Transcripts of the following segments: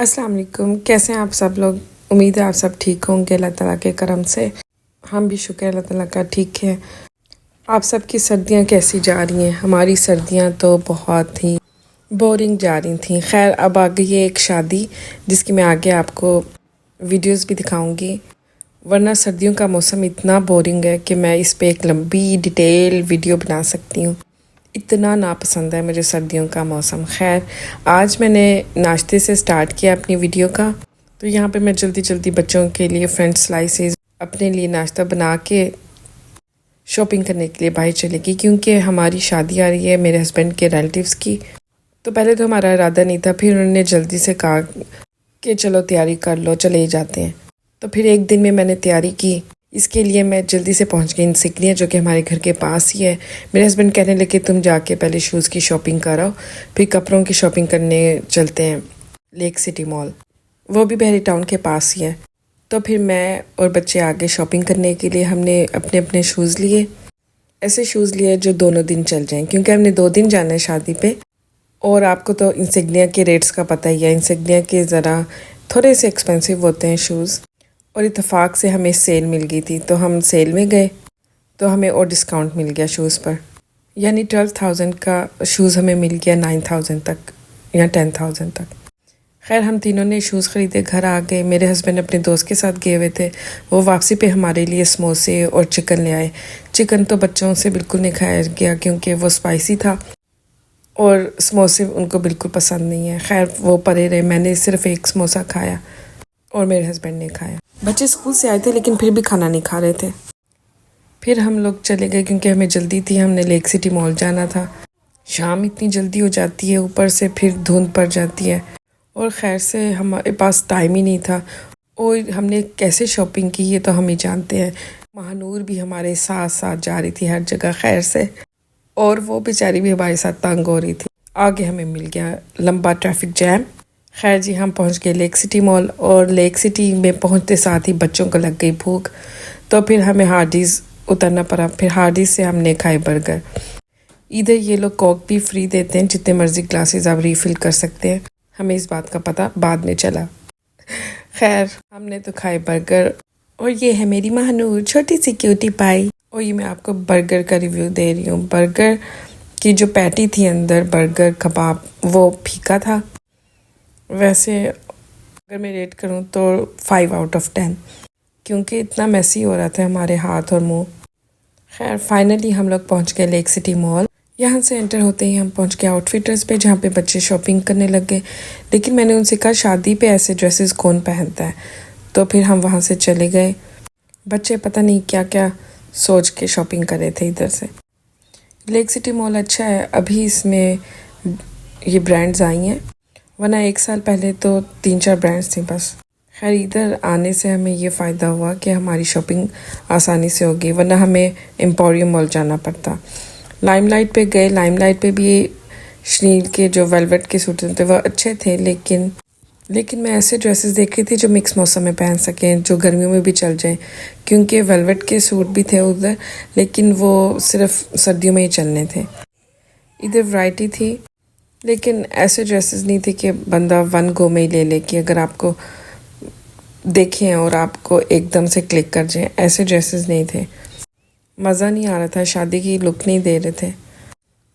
अस्सलाम वालेकुम। कैसे हैं आप सब लोग? उम्मीद है आप सब ठीक होंगे अल्लाह ताला के करम से। हम भी शुक्र अल्लाह ताला का ठीक है। आप सब की सर्दियां कैसी जा रही हैं? हमारी सर्दियां तो बहुत ही बोरिंग जा रही थी। खैर अब आ गई है एक शादी जिसकी मैं आगे आपको वीडियोस भी दिखाऊंगी। वरना सर्दियों का मौसम इतना बोरिंग है कि मैं इस पे एक लंबी डिटेल वीडियो बना सकती हूँ। इतना नापसंद है मुझे सर्दियों का मौसम। खैर आज मैंने नाश्ते से स्टार्ट किया अपनी वीडियो का। तो यहाँ पे मैं जल्दी जल्दी बच्चों के लिए फ्रेंच स्लाइसेस अपने लिए नाश्ता बना के शॉपिंग करने के लिए बाहर चली गई, क्योंकि हमारी शादी आ रही है मेरे हस्बैंड के रिलेटिव्स की। तो पहले तो हमारा इरादा नहीं था, फिर उन्होंने जल्दी से कहा कि चलो तैयारी कर लो, चले ही जाते हैं। तो फिर एक दिन में मैंने तैयारी की। इसके लिए मैं जल्दी से पहुंच गई इंसिग्निया, जो कि हमारे घर के पास ही है। मेरे हस्बैंड कहने लगे तुम जाके पहले शूज़ की शॉपिंग कराओ, फिर कपड़ों की शॉपिंग करने चलते हैं लेक सिटी मॉल, वो भी बहरी टाउन के पास ही है। तो फिर मैं और बच्चे आगे शॉपिंग करने के लिए हमने अपने अपने शूज़ लिए। ऐसे शूज़ लिए जो दोनों दिन चल जाएँ, क्योंकि हमने 2 दिन जाना है शादी पे। और आपको तो इंसिग्निया के रेट्स का पता ही है, इंसिग्निया के ज़रा थोड़े से एक्सपेंसिव होते हैं शूज़। और इत्तेफाक से हमें सेल मिल गई थी, तो हम सेल में गए तो हमें और डिस्काउंट मिल गया शूज़ पर। यानी 12,000 का शूज़ हमें मिल गया 9,000 तक या 10,000 तक। खैर हम तीनों ने शूज़ ख़रीदे, घर आ गए। मेरे हस्बैंड अपने दोस्त के साथ गए हुए थे, वो वापसी पे हमारे लिए समोसे और चिकन ले आए। चिकन तो बच्चों से बिल्कुल नहीं खाया गया क्योंकि वो स्पाइसी था, और समोसे उनको बिल्कुल पसंद नहीं है। खैर वो परे रहे, मैंने सिर्फ एक समोसा खाया और मेरे हस्बैंड ने खाया। बच्चे स्कूल से आए थे लेकिन फिर भी खाना नहीं खा रहे थे। फिर हम लोग चले गए क्योंकि हमें जल्दी थी, हमने लेक सिटी मॉल जाना था। शाम इतनी जल्दी हो जाती है, ऊपर से फिर धुंध पड़ जाती है, और खैर से हमारे पास टाइम ही नहीं था। और हमने कैसे शॉपिंग की ये तो हम ही जानते हैं। महानूर भी हमारे साथ साथ जा रही थी हर जगह खैर से, और वो बेचारी भी हमारे साथ तंग हो रही थी। आगे हमें मिल गया लंबा ट्रैफिक जैम। खैर जी हम पहुंच गए लेक सिटी मॉल, और लेक सिटी में पहुंचते साथ ही बच्चों को लग गई भूख, तो फिर हमें हार्डीज़ उतरना पड़ा। फिर हार्डीज़ से हमने खाए बर्गर। इधर ये लोग कोक भी फ्री देते हैं, जितने मर्जी ग्लासेस आप रीफ़िल कर सकते हैं। हमें इस बात का पता बाद में चला। खैर हमने तो खाए बर्गर, और ये है मेरी महानूर छोटी सी क्यूटी पाई। और ये मैं आपको बर्गर का रिव्यू दे रही हूँ। बर्गर की जो पैटी थी अंदर, बर्गर कबाब, वो फीका था। वैसे अगर मैं रेट करूं तो 5 आउट ऑफ 10, क्योंकि इतना मैसी हो रहा था हमारे हाथ और मुंह। खैर फाइनली हम लोग पहुंच गए लेक सिटी मॉल। यहाँ से एंटर होते ही हम पहुंच गए आउटफिटर्स पे, जहाँ पे बच्चे शॉपिंग करने लग गए। लेकिन मैंने उनसे कहा शादी पे ऐसे ड्रेसेस कौन पहनता है, तो फिर हम वहाँ से चले गए। बच्चे पता नहीं क्या क्या सोच के शॉपिंग कर रहे थे इधर से। लेक सिटी मॉल अच्छा है, अभी इसमें ये ब्रांड्स आई हैं, वरना 1 साल पहले तो 3-4 ब्रांड्स थी बस। खैर इधर आने से हमें ये फ़ायदा हुआ कि हमारी शॉपिंग आसानी से हो गई, वरना हमें एम्पोरियम मॉल जाना पड़ता। लाइमलाइट पे गए। लाइमलाइट पे भी शनील के जो वेलवेट के सूट थे वो अच्छे थे, लेकिन मैं ऐसे ड्रेसेस देख रही थी जो मिक्स मौसम में पहन सकें, जो गर्मियों में भी चल जाएं, क्योंकि वेलवेट के सूट भी थे उधर, लेकिन वो सिर्फ सर्दियों में ही चलने थे। इधर वैरायटी थी, लेकिन ऐसे ड्रेसेस नहीं थे कि बंदा वन गो में ही ले ले, कि अगर आपको देखें और आपको एकदम से क्लिक कर जाए। ऐसे ड्रेसेस नहीं थे, मज़ा नहीं आ रहा था, शादी की लुक नहीं दे रहे थे,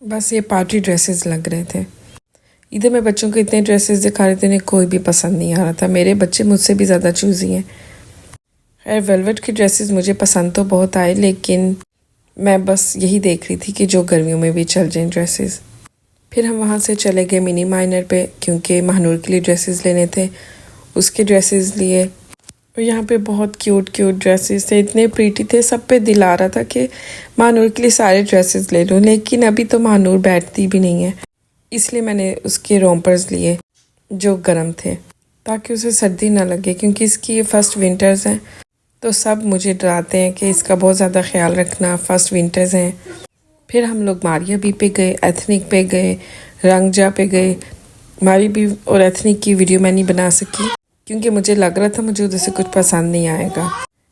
बस ये पार्टी ड्रेसेस लग रहे थे। इधर मैं बच्चों को इतने ड्रेसेस दिखा रहे थे, उन्हें कोई भी पसंद नहीं आ रहा था। मेरे बच्चे मुझसे भी ज़्यादा चूज़ी हैं। खैर वेलवेट के ड्रेसेस मुझे पसंद तो बहुत आए, लेकिन मैं बस यही देख रही थी कि जो गर्मियों में भी चल जाएं ड्रेसेस। फिर हम वहाँ से चले गए मिनी माइनर पे, क्योंकि महानूर के लिए ड्रेसेस लेने थे, उसके ड्रेसेस लिए। और यहाँ पे बहुत क्यूट क्यूट ड्रेसेस थे, इतने प्रीटी थे, सब पे दिल आ रहा था कि महानूर के लिए सारे ड्रेसेस ले लूँ। लेकिन अभी तो महानूर बैठती भी नहीं है, इसलिए मैंने उसके रोम्पर्स लिए जो गर्म थे, ताकि उसे सर्दी ना लगे, क्योंकि इसकी फर्स्ट विंटर्स हैं। तो सब मुझे डराते हैं कि इसका बहुत ज़्यादा ख्याल रखना, फर्स्ट विंटर्स हैं। फिर हम लोग मारिया बी पे गए, एथनिक पे गए, रंगजा पे गए। मारी बी और एथनिक की वीडियो मैं नहीं बना सकी, क्योंकि मुझे लग रहा था मुझे उधर से कुछ पसंद नहीं आएगा।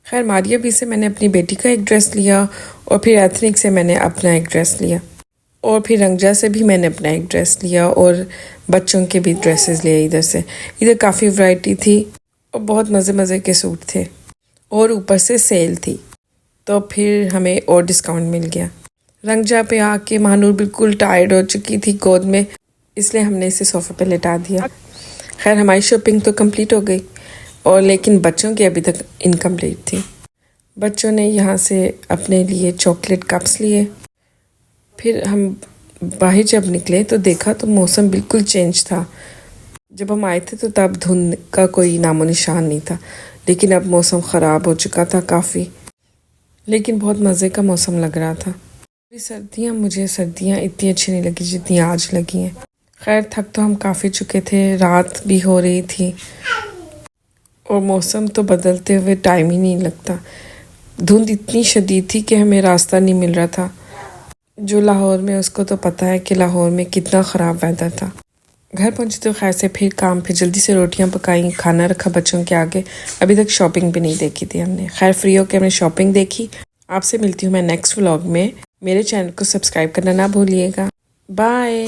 खैर मारिया बी से मैंने अपनी बेटी का एक ड्रेस लिया, और फिर एथनिक से मैंने अपना एक ड्रेस लिया। और फिर रंगजा से भी मैंने अपना एक ड्रेस लिया और बच्चों के भी ड्रेसेस लिए इधर से। इधर काफ़ी वैरायटी थी और बहुत मज़े मज़े के सूट थे और ऊपर से सेल थी, तो फिर हमें और डिस्काउंट मिल गया। रंगजा पे आके महानूर बिल्कुल टायर्ड हो चुकी थी गोद में, इसलिए हमने इसे सोफ़े पे लेटा दिया। खैर हमारी शॉपिंग तो कंप्लीट हो गई और लेकिन बच्चों की अभी तक इनकम्प्लीट थी। बच्चों ने यहाँ से अपने लिए चॉकलेट कप्स लिए। फिर हम बाहर जब निकले तो देखा तो मौसम बिल्कुल चेंज था। जब हम आए थे तो तब धुंध का कोई नामो निशान नहीं था, लेकिन अब मौसम ख़राब हो चुका था काफ़ी, लेकिन बहुत मज़े का मौसम लग रहा था। मुझे सर्दियाँ इतनी अच्छी नहीं लगी जितनी आज लगी हैं। खैर थक तो हम काफ़ी चुके थे, रात भी हो रही थी और मौसम तो बदलते हुए टाइम ही नहीं लगता। धुंध इतनी शदीद थी कि हमें रास्ता नहीं मिल रहा था। जो लाहौर में उसको तो पता है कि लाहौर में कितना ख़राब वेदर था। घर पहुंचे तो खैर से फिर जल्दी से रोटियां पकाई, खाना रखा बच्चों के आगे। अभी तक शॉपिंग भी नहीं देखी थी हमने। खैर फ्री होकर हमने शॉपिंग देखी। आपसे मिलती हूँ मैं नेक्स्ट व्लॉग में। मेरे चैनल को सब्सक्राइब करना ना भूलिएगा। बाय।